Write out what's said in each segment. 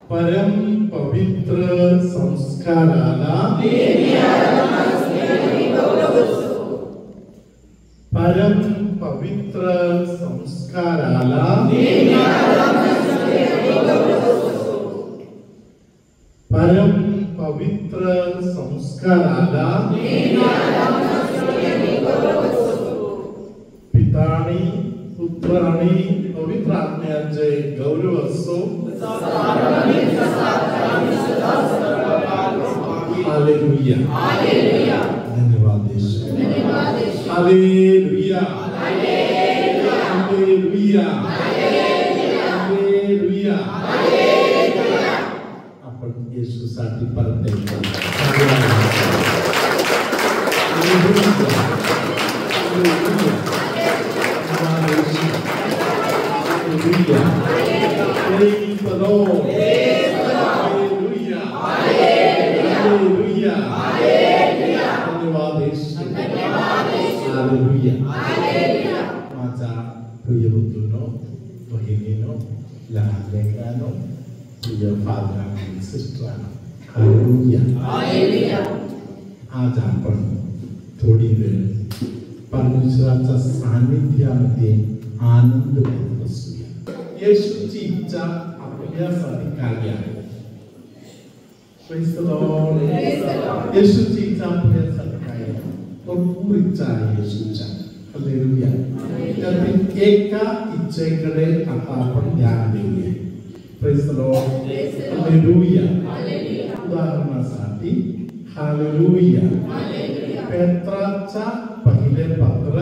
परम पवित्र संस्काराला परम पवित्र संस्काराला परम पवित्र संस्काराला पितानी पुत्रानी पवित्र आत्म्याचे गौरव असो. हालेलुया हालेलुया धन्यवाद देशो हालेलुया हालेलुया हालेलुया हालेलुया. आपण येशूसाठी परत एकदा praise the Lord. Hallelujah. Hallelujah. Hallelujah. धन्यवाद येशू. Hallelujah. माझा प्रिय बंधूंनो, भगिनींनो, लहान लेकरांनो, प्रिय फादर आणि सिस्टरांनो, Hallelujah. Hallelujah. आज आपण थोडी वेळ परमेश्वराच्या सानिध्यामध्ये आनंद घेत बसूया. येशूची इच्छा आपल्यासाठी काय आहे? Praise the Lord. येशूची इच्छा आपल्यासाठी काय आहे? भरपूर इच्छा आहे येशूच्या. हालेलुया. त्यातील एका इच्छेकडे आता आपण ध्यान देऊया. Praise the Lord. हालेलुया. उदाहरणासाठी हालेलुया. पेत्राचा पहिले पत्र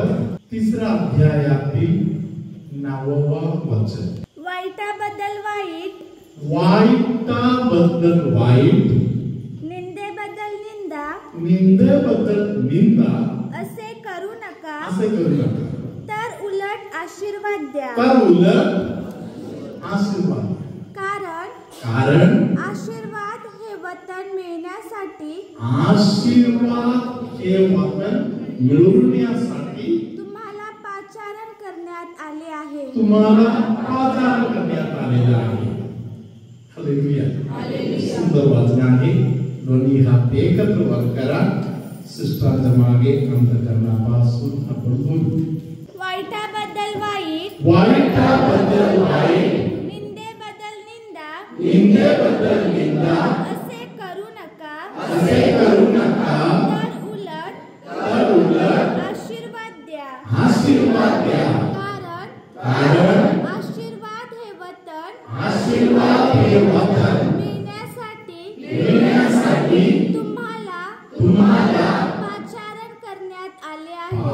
3रा अध्यायातील 9वा वचन. वाईटाबद्दल वाईट, वाईटाबद्दल वाईट, निंदेबद्दल निंदा, निंदेबद्दल निंदा असे करू नका. असे करू नका. तर उलट आशीर्वाद द्या. तर उलट आशीर्वाद. कारण आशीर्वाद हे वतन मिळण्यासाठी, आशीर्वाद हे वतन मिळवण्यासाठी तुम्हाला पाचारण करण्यात आले आहे. तुम्हाला पाचारण करण्यात आलेला आहे. हालेलुया. सुंदर वचन आहे. दोन्ही हात एकत्र वर करा. सिस्टरच्या मागे अंतःकरणापासून आपण बोलू. वाईटाबद्दल वाईट, वाईटाबद्दल वाईट, निंदेबद्दल निंदा, निंदेबद्दल निंदा असे करू नका. असे करू नका. तर उलट आशीर्वाद द्या. आशीर्वाद द्या. कारण आशीर्वाद हे वतन मिळण्यासाठी तुम्हाला पाचारण करण्यात आले आहे.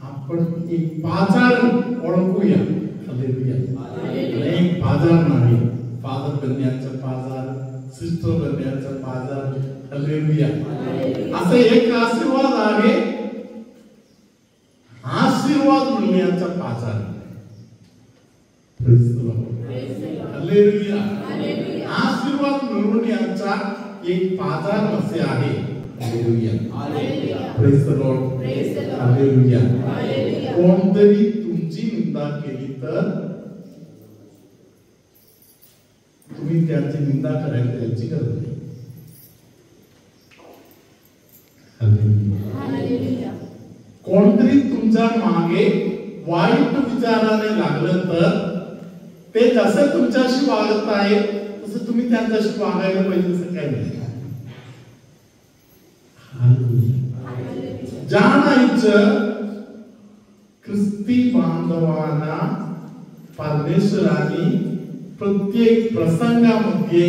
आपण एक पाचारण ओळखूया. हालेलुया. एक पाचारण आहे. फादर बनण्याचं पाचार, सिस्टर बनण्याचं पाचार. हालेलुया. असं एक आशीर्वाद आहे. आशीर्वाद मिळण्याचा पाचार. Praise the Lord. हालेलुया. आशीर्वाद मिळवण्याचा एक पाचार असे आहे. Hallelujah. Praise the Lord. Hallelujah. कोणतरी तुमची निंदा केली तर तुम्ही त्याची निंदा करायला त्याची गरज नाही. हालेलुया. कोणतरी तुमच्या मागे वाईट विचाराने लागलं तर ते जसं तुमच्याशी वागत आहे तसं तुम्ही त्यांच्याशी वागायला पाहिजे असं काही नाही. जाणायचं ख्रिस्ती बांधवांना परमेश्वराने प्रत्येक प्रसंगामध्ये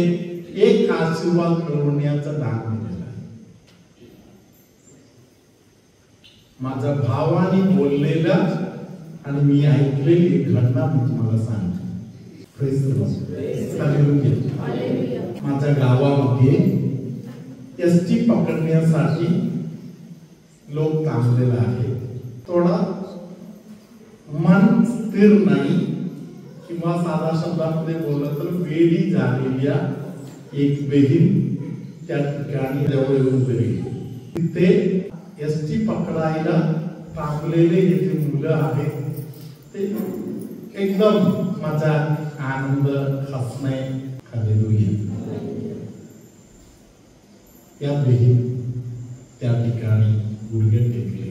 एक आशीर्वाद मिळवण्याचं दान दिलेलं आहे. माझ्या भावाने बोललेलं आणि मी ऐकलेली एक घटना मी तुम्हाला सांगतो. Praise the Lord. हालेलुया. माझ्या गावामध्ये एसटी पकडण्यासाठी लोक थांबलेले आहे. थोडा मन स्थिर नाही किंवा साधा शब्दामध्ये बोललं तर वेडी झालेल्या एक बहीण त्या ठिकाणी जवळ येऊन गेली. तिथे एसटी पकडायला थांबलेले जे मुलं आहेत एकदम मजा आनंद हसणे हालेलुया या वेळी त्या ठिकाणी गुडघे टेकले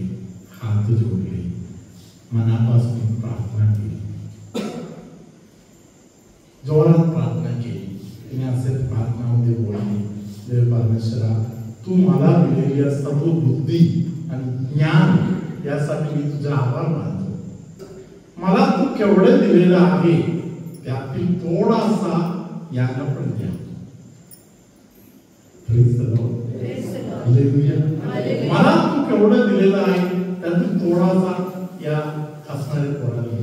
हात जोडले मनापासून प्रार्थना केली जोरात प्रार्थना केली तिने असे प्रार्थनामध्ये बोलले देव परमेश्वरा तू मला दिलेली सर्व बुद्धी आणि ज्ञान यासाठी मी तुझा आभार मानतो मला तू केवढे दिलेलं आहे त्यातील थोडासा याला पण द्या मला तू केवढं दिलेलं आहे त्यातील थोडासा या असणाऱ्या पोराला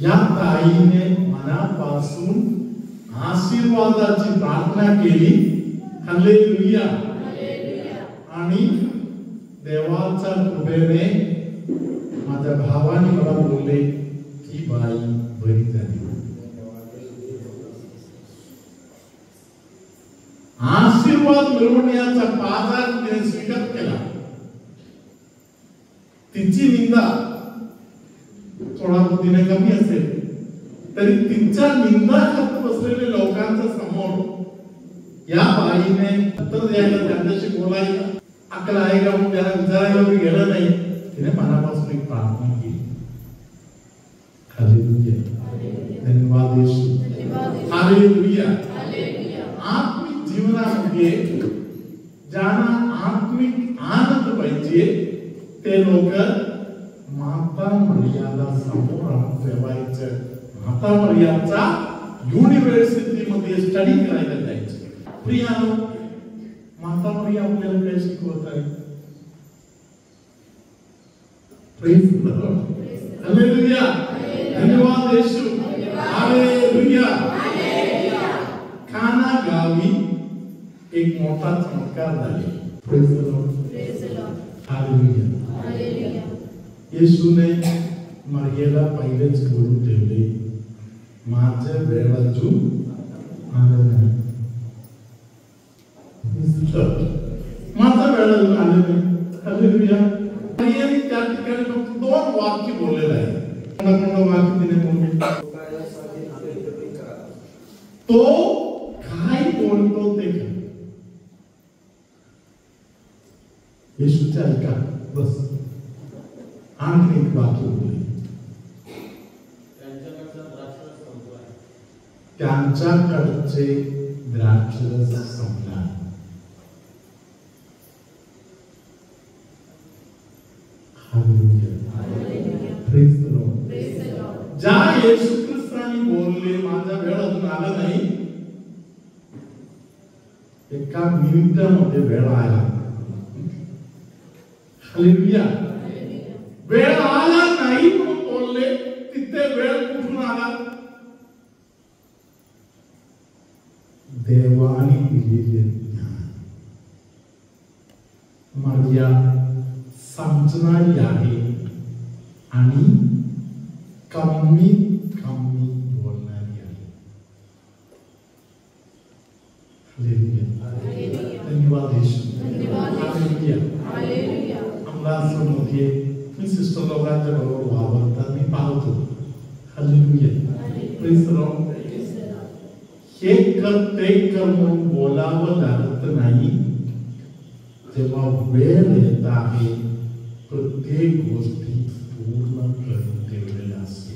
या ताईने मनापासून आशीर्वादाची प्रार्थना केली हालेलुया आणि देवाच्या कृपेने माझ्या भावाने मला बोलले की बाई बरी झाली आशीर्वाद मिळवण्याचा बाजार तिने स्वीकार केला तिची निंदा थोडा बुद्धीने कमी असेल तरी तिच्या निंदा करत बसलेल्या लोकांच्या समोर या बाईने उत्तर द्यायला त्यांच्याशी बोलायला अकल आहे का म्हणून त्याला विचारायला गेलं नाही तिने मनापासून एक प्रार्थना केली हालेलुया धन्यवाद येशू हालेलुया आत्मिक जीवनामध्ये ज्यांना आत्मिक आनंद पाहिजे ते लोक माता मरियाला समोर आणून ठेवायचं माता मरियाचा युनिव्हर्सिटीमध्ये स्टडी करायला जायचं प्रियानो माता मरिया आपल्याला काय शिकवत आहे प्रेज द लॉर्ड हालेलुया धन्यवाद येशू हालेलुया काना गावी एक मोठा चमत्कार झाले प्रेज द लॉर्ड हालेलुया येशूने मरियेला पहिलेच बोलून ठेवले माझ्या वेळ अजून आलं नाही माझा वेळ अजून आलं नाही हालेलुया मरियेने त्या ठिकाणी फक्त 2 वाक्य बोललेलं आहे कोणतं वाक्य तिने बोलले तो काय बोलतो ते कर येशूच्या ऐका बस आणखी एक वाक्य बोलले त्यांच्याकडचे द्राक्षरस संपला प्रेज द लॉर्ड ज्या येशू ख्रिस्ताने बोलले माझा वेळ अजून आला नाही एका मिनिटामध्ये वेळ आला हालेलुया वेळ आला नाही म्हणून बोलले तिथे वेळ कुठून आला देवाने दिलेले ज्ञान मर्या समजणारी आहे आणि कमीत कमी बोलणारी आहे धन्यवाद येशू हालेलुया आम्हाला असं मोठे मी सिस्टर लोकांच्या बरोबर वावरतात मी पाहतो हालेलुया प्रेज द लॉर्ड हे कर ते कर म्हणून बोलावं लागत नाही जेव्हा वेळ येत आहे प्रत्येक गोष्टी पूर्ण करून ठेवलेल्या असते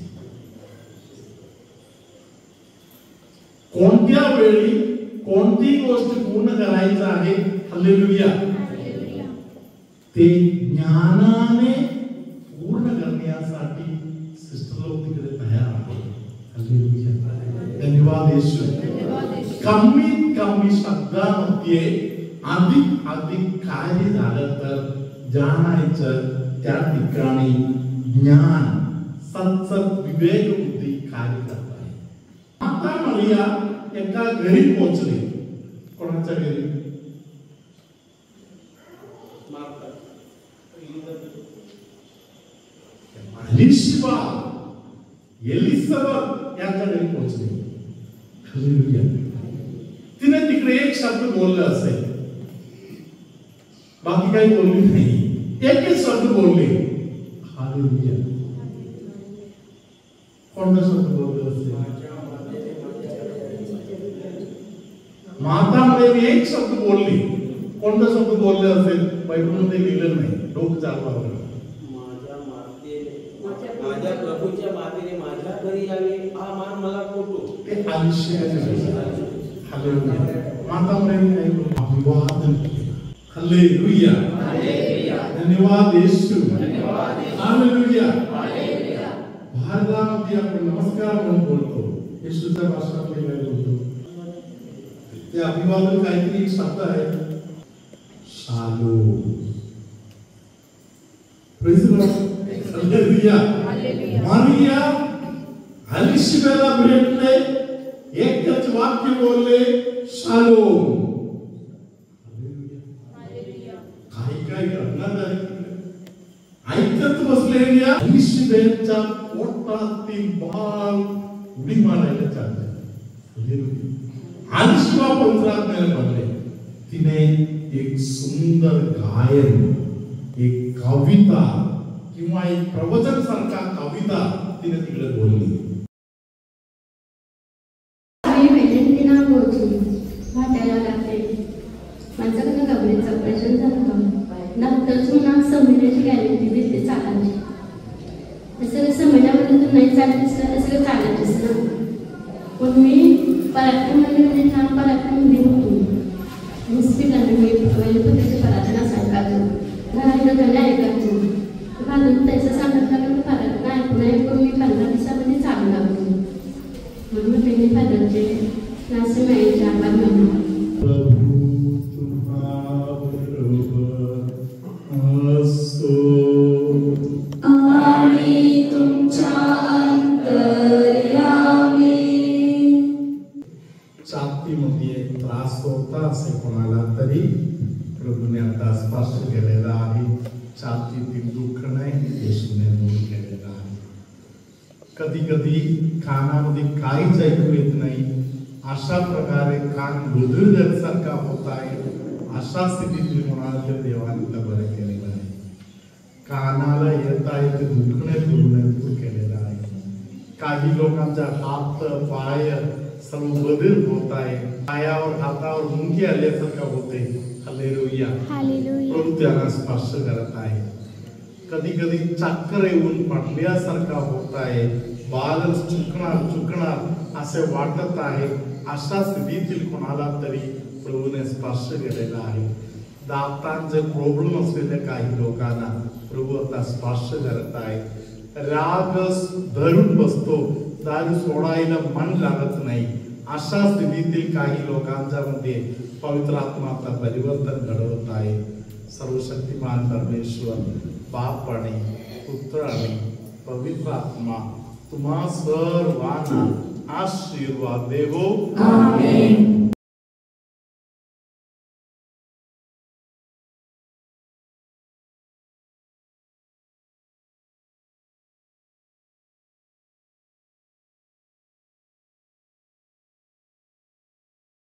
कोणत्या वेळी कोणती गोष्ट पूर्ण करायचं आहे हालेलुया ते ज्ञानाने पूर्ण करण्यासाठी सिस्टर लोक तिकडे तयार आहे हालेलुया धन्यवाद येशू कमीत कमी शब्दामध्ये अधिक कार्य झालं तर जाणायचं त्या ठिकाणी ज्ञान सत्सत विवेक बुद्धी कार्य करत आहे माता मरिया एका घरी पोहोचली कोणाच्या घरी एलिझाबेथ यांच्या घरी पोहोचली तिने तिकडे एक शब्द बोलला असेल बाकी काही बोलली नाही एकच शब्द बोलले हालेलुया. कोणता शब्द बोलले असेल? माता म्हणजे एक शब्द बोलली. कोणता शब्द बोलले असेल? बायबलमध्ये लिहिलं नाही. डोकं चालवा बरं. माझ्या प्रभूच्या मातेने माझ्या घरी यावे हा मान मला कोटो. ते आयुष्याचे हालेलुया. माता म्हणजे अभिवादन. हालेलुया. धन्यवाद येशू. हालेलुया. भारतामध्ये आपण नमस्कार म्हणून बोलतो. येशूच्या भाषणामध्ये काय बोलतो? ते अभिवादन काहीतरी एक शब्द आहे. Shalom. Praise the lord. Hallelujah. मारिया एलिशबेला भेटले. एकच वाक्य बोलले, शालोम. काही घटना झाली. ऐकत बसलेल्या एलिशबेच्या पोटातील बाळ उडी मारायला चालले. एलिशबा पवित्रात्म्याने भरले. तिने एक सुंदर गायन, एक कविता किंवा एक प्रवचन सारखा कविता तिने तिकडे बोलली. व्हॅलेंटिना गोची वाटायला लागले. माझ्याकडनं गबरीचं ऑपरेशन झालं होतं. डॉक्टरची मला समजण्याची गॅरंटी दिली चालायची. असं समजण्यामध्ये तर नाही चालायचं, असं चालायचंच ना. पण मी पराक्रममध्ये ठाम पराक्रममध्ये होतो. हॉस्पिटलमध्ये मी त्याचे पराक्रम असायचं. घराला त्याला ऐकायचो. घालून त्याचं सांगितलं पराक्रम ऐकू नाही. पण मी 15 दिवसामध्ये चालू लागलो. म्हणून त्यांनी फादरचे नासे माहिती आभार मानला. छातीमध्ये त्रास होता असे कोणाला तरी प्रभूने आता स्पर्श केलेला आहे. छातीतील दुःख नाही, येशूने दूर केलेला आहे. कधी कधी कानामध्ये काहीच ऐकू येत नाही. अशा प्रकारे कान गुदगुल्यासारखा होत आहे. अशा स्थितीत कोणाला देवाने बरं केलेलं आहे. कानाला येत आहे ते दुखणे दूर केलेलं आहे. काही लोकांचा हात पाय सर्व बदल होत आहे. पायावर हातावर मुंगी आल्यासारखं होते. हालेलुया. प्रभू त्यांना स्पर्श करत आहे. कधी कधी चक्कर येऊन पडल्यासारखा होत आहे. बालच चुकणार असे वाटत आहे. अशा स्थितीतील कोणाला तरी प्रभूने स्पर्श केलेला आहे. दातांचे प्रॉब्लेम असलेल्या काही लोकांना प्रभू आता स्पर्श करत आहे. राग धरून बसतो, दारू सोडायला मन लागत नाही. अशा स्थितीतील काही लोकांच्या मध्ये पवित्र आत्मा आता परिवर्तन घडवत आहे. सर्वशक्तिमान परमेश्वर बाप आणि पुत्र आणि पवित्र आत्मा तुम्हा सर्वांना आशीर्वाद देवो. आमेन.